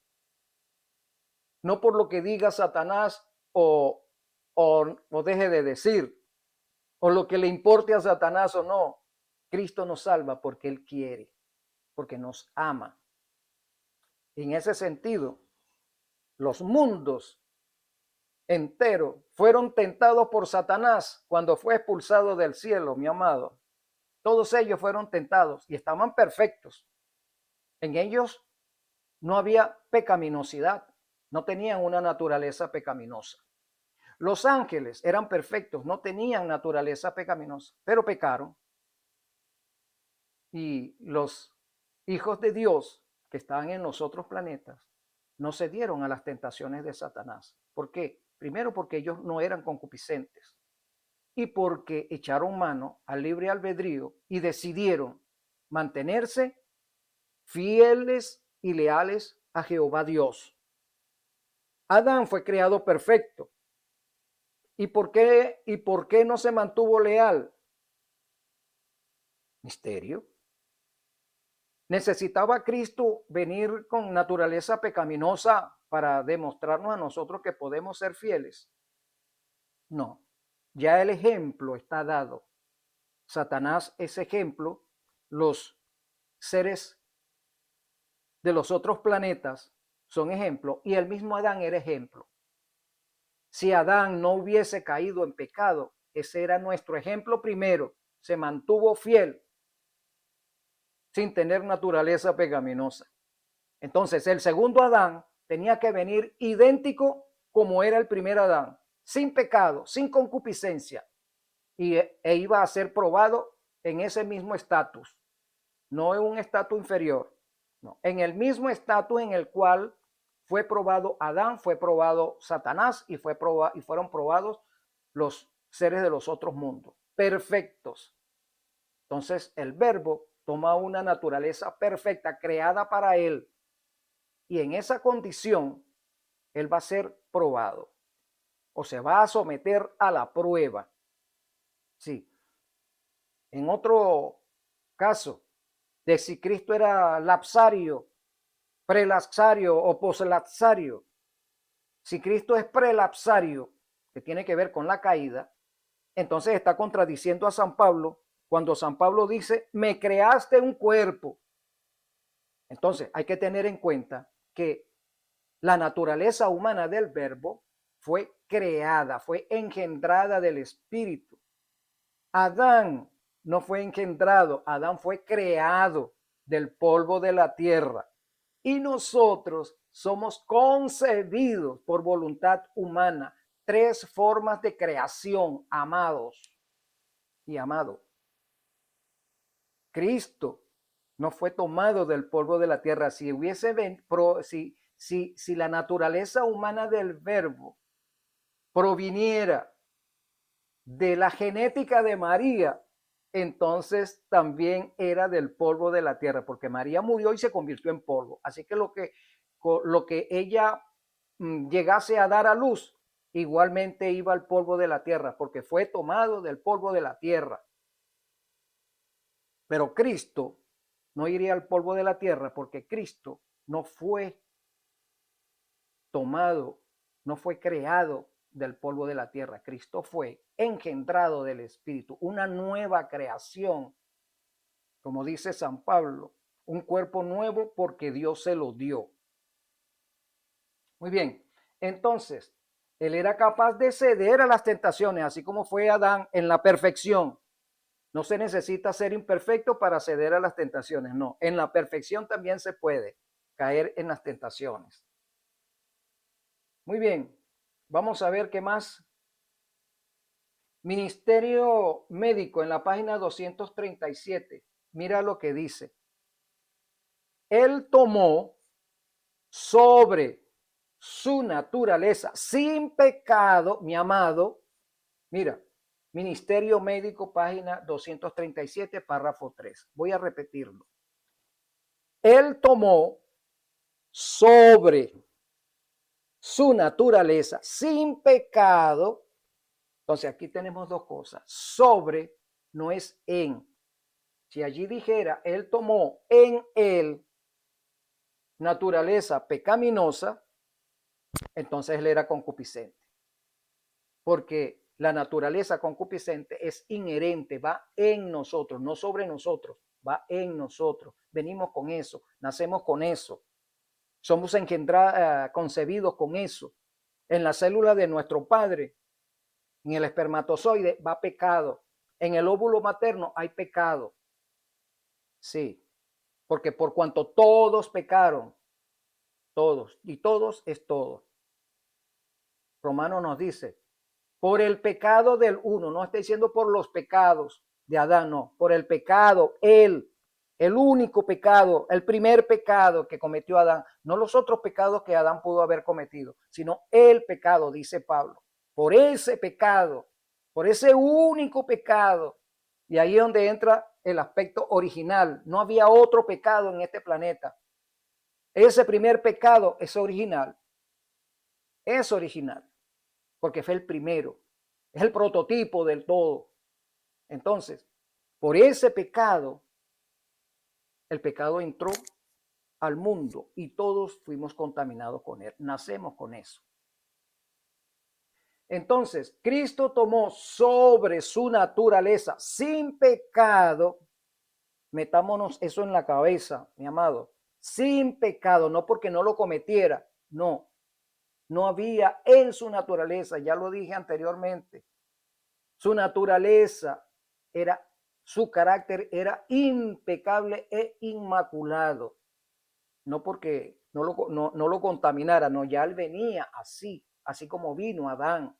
no por lo que diga Satanás o deje de decir, o lo que le importe a Satanás o no. Cristo nos salva porque Él quiere, porque nos ama. En ese sentido, los mundos enteros fueron tentados por Satanás cuando fue expulsado del cielo, mi amado. Todos ellos fueron tentados y estaban perfectos. En ellos no había pecaminosidad, no tenían una naturaleza pecaminosa. Los ángeles eran perfectos, no tenían naturaleza pecaminosa, pero pecaron. Y los hijos de Dios que estaban en los otros planetas no cedieron a las tentaciones de Satanás. ¿Por qué? Primero porque ellos no eran concupiscentes y porque echaron mano al libre albedrío y decidieron mantenerse fieles y leales a Jehová Dios. Adán fue creado perfecto. ¿Y por qué no se mantuvo leal? Misterio. ¿Necesitaba Cristo venir con naturaleza pecaminosa para demostrarnos a nosotros que podemos ser fieles? No, ya el ejemplo está dado. Satanás es ejemplo, los seres de los otros planetas son ejemplo y el mismo Adán era ejemplo. Si Adán no hubiese caído en pecado, ese era nuestro ejemplo primero, se mantuvo fiel sin tener naturaleza pecaminosa. Entonces, el segundo Adán tenía que venir idéntico como era el primer Adán, sin pecado, sin concupiscencia, e iba a ser probado en ese mismo estatus, no en un estatus inferior, no, en el mismo estatus en el cual fue probado Adán, fue probado Satanás y fueron probados los seres de los otros mundos, perfectos. Entonces, el Verbo toma una naturaleza perfecta creada para él y en esa condición él va a ser probado o se va a someter a la prueba. Sí. En otro caso, de si Cristo era lapsario, prelapsario o poslapsario. Si Cristo es prelapsario, que tiene que ver con la caída, entonces está contradiciendo a San Pablo cuando San Pablo dice, me creaste un cuerpo. Entonces hay que tener en cuenta que la naturaleza humana del Verbo fue creada, fue engendrada del Espíritu. Adán no fue engendrado, Adán fue creado del polvo de la tierra. Y nosotros somos concebidos por voluntad humana. Tres formas de creación, amados y amado. Cristo no fue tomado del polvo de la tierra. Si la naturaleza humana del Verbo proviniera de la genética de María, entonces también era del polvo de la tierra, porque María murió y se convirtió en polvo. Así que lo que ella llegase a dar a luz, igualmente iba al polvo de la tierra, porque fue tomado del polvo de la tierra. Pero Cristo no iría al polvo de la tierra, porque Cristo no fue tomado, no fue creado del polvo de la tierra. Cristo fue engendrado del Espíritu, una nueva creación, como dice San Pablo, un cuerpo nuevo porque Dios se lo dio. Muy bien, entonces, Él era capaz de ceder a las tentaciones, así como fue Adán en la perfección. No se necesita ser imperfecto para ceder a las tentaciones, no. En la perfección también se puede caer en las tentaciones. Muy bien, vamos a ver qué más. Ministerio Médico en la página 237. Mira lo que dice. Él tomó sobre su naturaleza sin pecado, mi amado. Mira, Ministerio Médico, página 237, párrafo 3. Voy a repetirlo. Él tomó sobre su naturaleza sin pecado. Entonces aquí tenemos dos cosas. Sobre no es en. Si allí dijera, él tomó en él naturaleza pecaminosa, entonces él era concupiscente. Porque la naturaleza concupiscente es inherente, va en nosotros, no sobre nosotros, va en nosotros. Venimos con eso, nacemos con eso. Somos engendrados, concebidos con eso. En la célula de nuestro padre, en el espermatozoide, va pecado. En el óvulo materno hay pecado. Sí, porque por cuanto todos pecaron, todos, y todos es todo. Romano nos dice, por el pecado del uno, no está diciendo por los pecados de Adán, no, por el pecado, él, el único pecado, el primer pecado que cometió Adán, no los otros pecados que Adán pudo haber cometido, sino el pecado, dice Pablo, por ese pecado, por ese único pecado. Y ahí es donde entra el aspecto original. No había otro pecado en este planeta. Ese primer pecado es original, porque fue el primero, es el prototipo del todo. Entonces, por ese pecado, el pecado entró al mundo y todos fuimos contaminados con él, nacemos con eso. Entonces, Cristo tomó sobre su naturaleza sin pecado, metámonos eso en la cabeza, mi amado, sin pecado, no porque no lo cometiera, no, no había en su naturaleza, ya lo dije anteriormente, su naturaleza era, su carácter era impecable e inmaculado, no porque no lo contaminara, no, ya él venía así, así como vino Adán.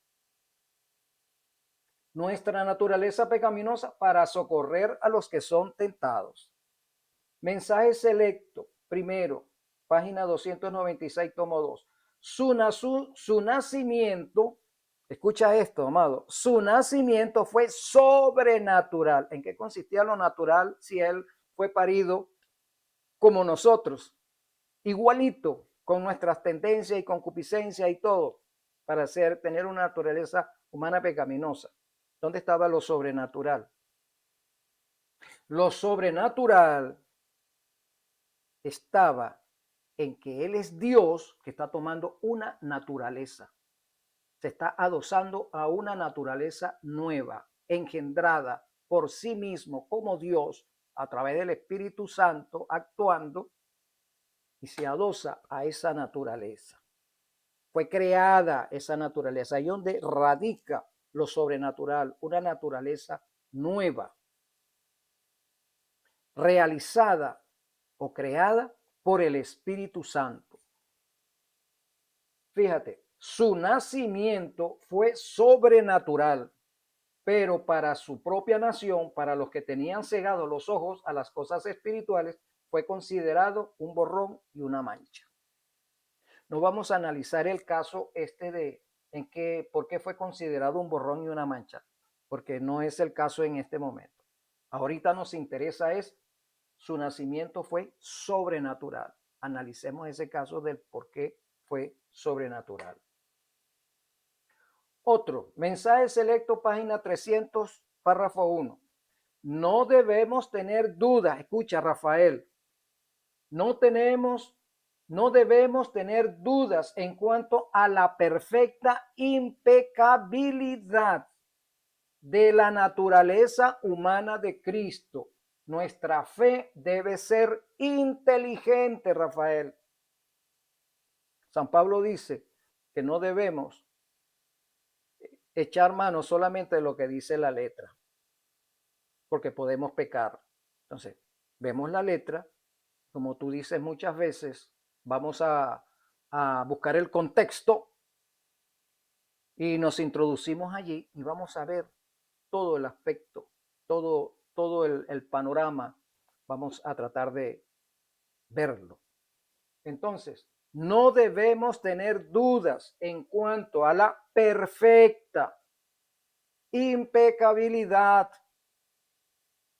Nuestra naturaleza pecaminosa para socorrer a los que son tentados. Mensaje selecto, primero, página 296, tomo 2. Su nacimiento, escucha esto, amado, su nacimiento fue sobrenatural. ¿En qué consistía lo natural si él fue parido como nosotros? Igualito, con nuestras tendencias y concupiscencias y todo, para tener una naturaleza humana pecaminosa. ¿Dónde estaba lo sobrenatural? Lo sobrenatural estaba en que Él es Dios que está tomando una naturaleza. Se está adosando a una naturaleza nueva, engendrada por sí mismo como Dios a través del Espíritu Santo actuando y se adosa a esa naturaleza. Fue creada esa naturaleza, ahí donde radica lo sobrenatural, una naturaleza nueva, realizada o creada por el Espíritu Santo. Fíjate, su nacimiento fue sobrenatural, pero para su propia nación, para los que tenían cegados los ojos a las cosas espirituales, fue considerado un borrón y una mancha. No vamos a analizar el caso de por qué fue considerado un borrón y una mancha, porque no es el caso en este momento. Ahorita nos interesa es su nacimiento fue sobrenatural. Analicemos ese caso del por qué fue sobrenatural. Otro, mensaje selecto, página 300, párrafo 1. No debemos tener dudas, escucha Rafael, no debemos tener dudas en cuanto a la perfecta impecabilidad de la naturaleza humana de Cristo. Nuestra fe debe ser inteligente, Rafael. San Pablo dice que no debemos echar mano solamente de lo que dice la letra, porque podemos pecar. Entonces, vemos la letra, como tú dices muchas veces, vamos a buscar el contexto y nos introducimos allí y vamos a ver todo el aspecto, todo el panorama, vamos a tratar de verlo. Entonces, no debemos tener dudas en cuanto a la perfecta impecabilidad.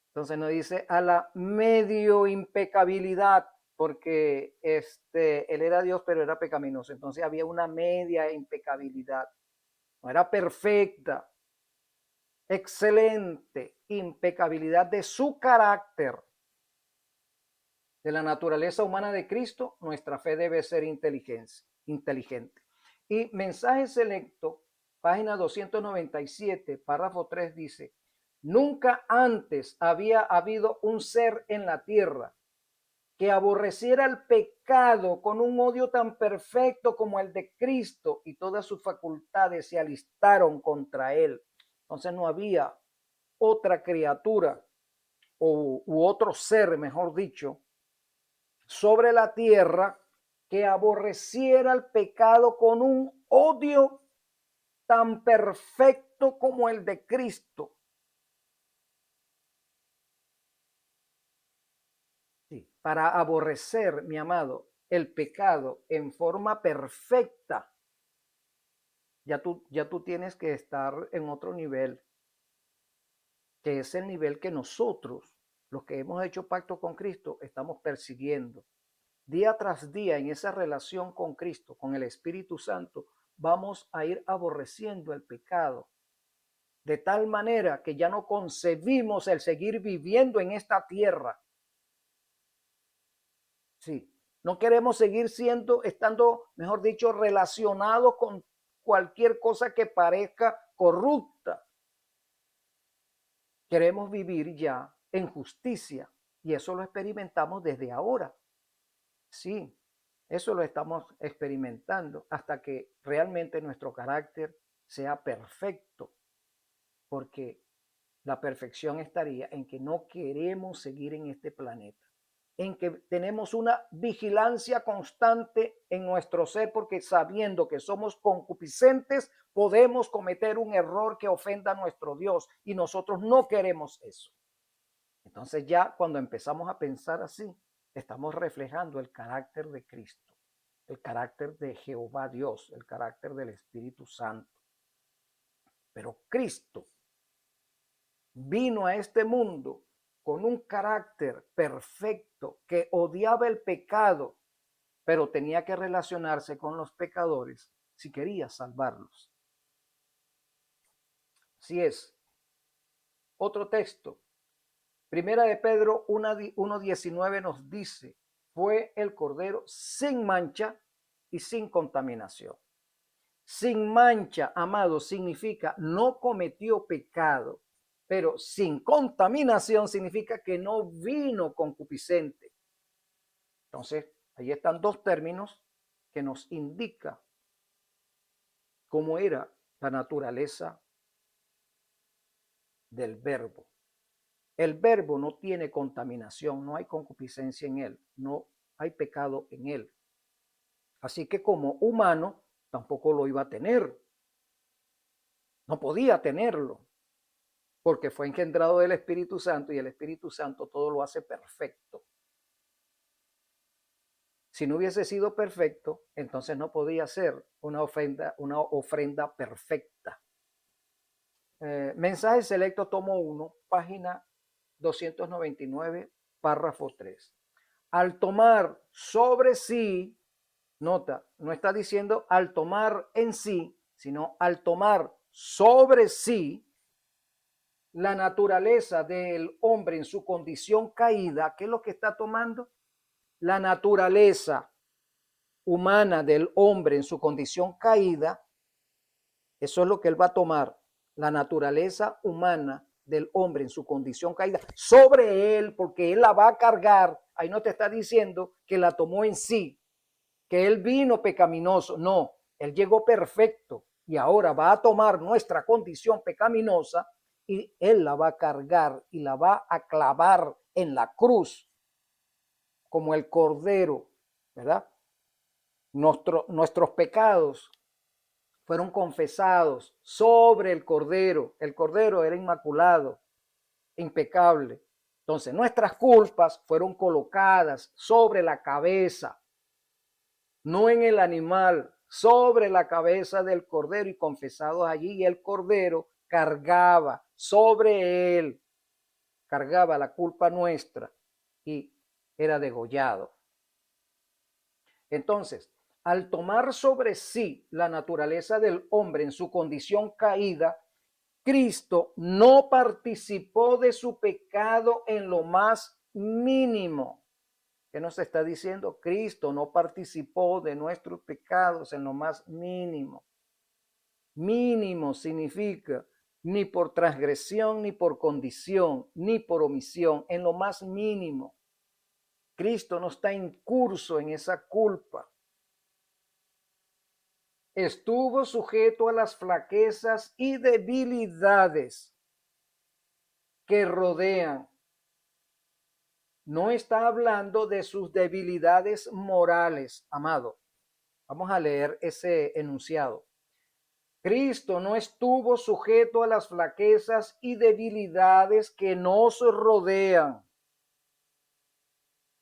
Entonces nos dice a la medio impecabilidad, porque él era Dios, pero era pecaminoso. Entonces había una media impecabilidad. No era perfecta, excelente impecabilidad de su carácter. De la naturaleza humana de Cristo, nuestra fe debe ser inteligente. Y mensaje selecto, página 297, párrafo 3 dice, nunca antes había habido un ser en la tierra que aborreciera el pecado con un odio tan perfecto como el de Cristo, y todas sus facultades se alistaron contra él. Entonces no había otra criatura u otro ser, mejor dicho, sobre la tierra que aborreciera el pecado con un odio tan perfecto como el de Cristo. Sí, para aborrecer, mi amado, el pecado en forma perfecta, ya tú tienes que estar en otro nivel, que es el nivel que nosotros, los que hemos hecho pacto con Cristo, estamos persiguiendo. Día tras día en esa relación con Cristo, con el Espíritu Santo, vamos a ir aborreciendo el pecado, de tal manera que ya no concebimos el seguir viviendo en esta tierra. Sí, no queremos seguir estando, mejor dicho, relacionados con cualquier cosa que parezca corrupta. Queremos vivir ya en justicia y eso lo experimentamos desde ahora. Sí, eso lo estamos experimentando hasta que realmente nuestro carácter sea perfecto, porque la perfección estaría en que no queremos seguir en este planeta, en que tenemos una vigilancia constante en nuestro ser, porque sabiendo que somos concupiscentes, podemos cometer un error que ofenda a nuestro Dios y nosotros no queremos eso. Entonces ya cuando empezamos a pensar así, estamos reflejando el carácter de Cristo, el carácter de Jehová Dios, el carácter del Espíritu Santo. Pero Cristo vino a este mundo con un carácter perfecto que odiaba el pecado, pero tenía que relacionarse con los pecadores si quería salvarlos. Así es. Otro texto. Primera de Pedro 1:19 nos dice, fue el Cordero sin mancha y sin contaminación. Sin mancha, amado, significa no cometió pecado, pero sin contaminación significa que no vino concupiscente. Entonces, ahí están dos términos que nos indican cómo era la naturaleza del verbo. El verbo no tiene contaminación, no hay concupiscencia en él, no hay pecado en él. Así que como humano tampoco lo iba a tener. No podía tenerlo, porque fue engendrado del Espíritu Santo y el Espíritu Santo todo lo hace perfecto. Si no hubiese sido perfecto, entonces no podía ser una ofrenda perfecta. Mensaje selecto, tomo 1, página 299, párrafo 3. Al tomar sobre sí, nota, no está diciendo al tomar en sí, sino al tomar sobre sí la naturaleza del hombre en su condición caída. ¿Qué es lo que está tomando? La naturaleza humana del hombre en su condición caída. Eso es lo que él va a tomar, la naturaleza humana del hombre en su condición caída sobre él, porque él la va a cargar. Ahí no te está diciendo que la tomó en sí, que él vino pecaminoso. No, él llegó perfecto. y ahora va a tomar nuestra condición pecaminosa y Él la va a cargar y la va a clavar en la cruz como el cordero, ¿verdad? Nuestros pecados fueron confesados sobre el cordero. El cordero era inmaculado, impecable. Entonces, nuestras culpas fueron colocadas sobre la cabeza, no en el animal, sobre la cabeza del cordero y confesados allí. Y el cordero cargaba sobre él, cargaba la culpa nuestra y era degollado. Entonces, al tomar sobre sí la naturaleza del hombre en su condición caída, Cristo no participó de su pecado en lo más mínimo. ¿Qué nos está diciendo? Cristo no participó de nuestros pecados en lo más mínimo. Mínimo significa ni por transgresión, ni por condición, ni por omisión, en lo más mínimo. Cristo no está incurso en esa culpa. Estuvo sujeto a las flaquezas y debilidades que rodean. No está hablando de sus debilidades morales, amado. Vamos a leer ese enunciado. Cristo no estuvo sujeto a las flaquezas y debilidades que nos rodean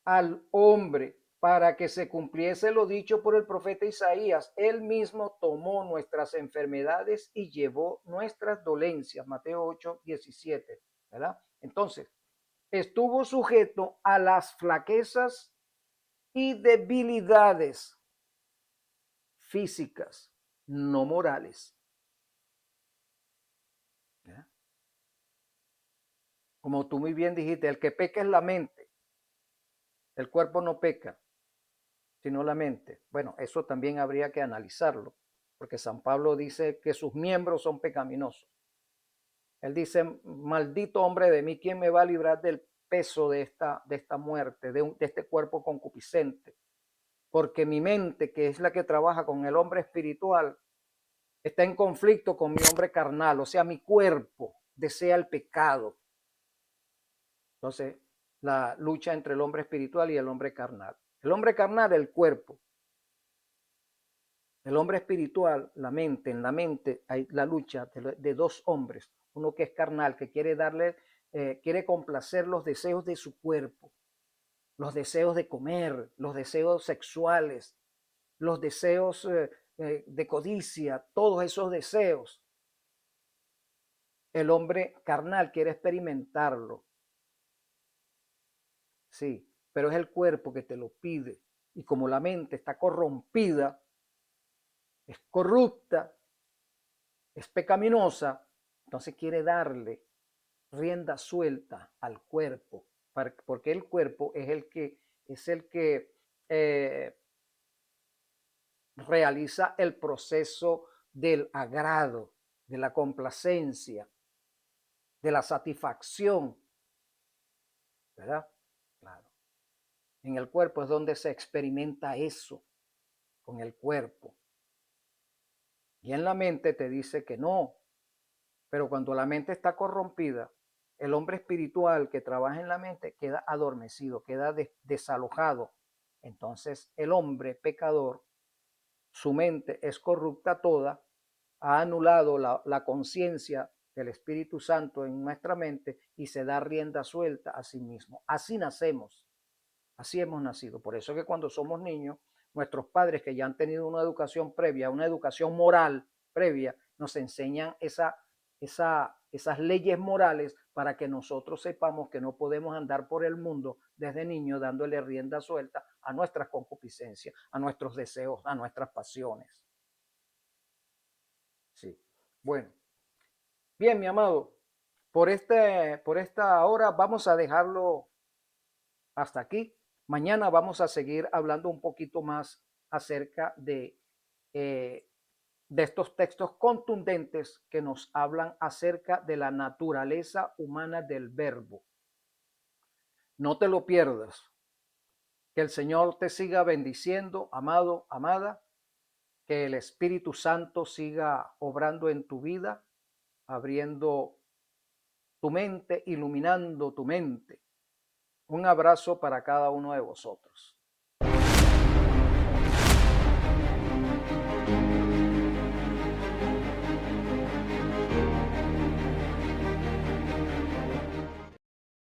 al hombre para que se cumpliese lo dicho por el profeta Isaías. Él mismo tomó nuestras enfermedades y llevó nuestras dolencias. Mateo 8:17, ¿verdad? Entonces, estuvo sujeto a las flaquezas y debilidades físicas, no morales. ¿Ya? Como tú muy bien dijiste, el que peca es la mente, el cuerpo no peca, sino la mente. Bueno, eso también habría que analizarlo, porque San Pablo dice que sus miembros son pecaminosos. Él dice, maldito hombre de mí, ¿quién me va a librar del peso de esta muerte, de este cuerpo concupiscente? Porque mi mente, que es la que trabaja con el hombre espiritual, está en conflicto con mi hombre carnal, o sea, mi cuerpo desea el pecado. Entonces, la lucha entre el hombre espiritual y el hombre carnal. El hombre carnal, el cuerpo. El hombre espiritual, la mente. En la mente hay la lucha de dos hombres. Uno que es carnal, que quiere quiere complacer los deseos de su cuerpo, los deseos de comer, los deseos sexuales, los deseos de codicia, todos esos deseos. El hombre carnal quiere experimentarlo, sí, pero es el cuerpo que te lo pide. Y como la mente está corrompida, es corrupta, es pecaminosa, entonces quiere darle rienda suelta al cuerpo, porque el cuerpo es el que eh, realiza el proceso del agrado, de la complacencia, de la satisfacción, ¿verdad? Claro. En el cuerpo es donde se experimenta eso, con el cuerpo. Y en la mente te dice que no, pero cuando la mente está corrompida, el hombre espiritual que trabaja en la mente queda adormecido, queda desalojado. Entonces el hombre pecador, su mente es corrupta toda, ha anulado la conciencia del Espíritu Santo en nuestra mente y se da rienda suelta a sí mismo. Así nacemos, así hemos nacido. Por eso que cuando somos niños, nuestros padres que ya han tenido una educación previa, una educación moral previa, nos enseñan esas leyes morales para que nosotros sepamos que no podemos andar por el mundo desde niño dándole rienda suelta a nuestras concupiscencias, a nuestros deseos, a nuestras pasiones. Sí. Bueno, bien, mi amado, por esta hora vamos a dejarlo hasta aquí. Mañana vamos a seguir hablando un poquito más acerca eh, de estos textos contundentes que nos hablan acerca de la naturaleza humana del verbo. No te lo pierdas. Que el Señor te siga bendiciendo, amado, amada. Que el Espíritu Santo siga obrando en tu vida, abriendo tu mente, iluminando tu mente. Un abrazo para cada uno de vosotros.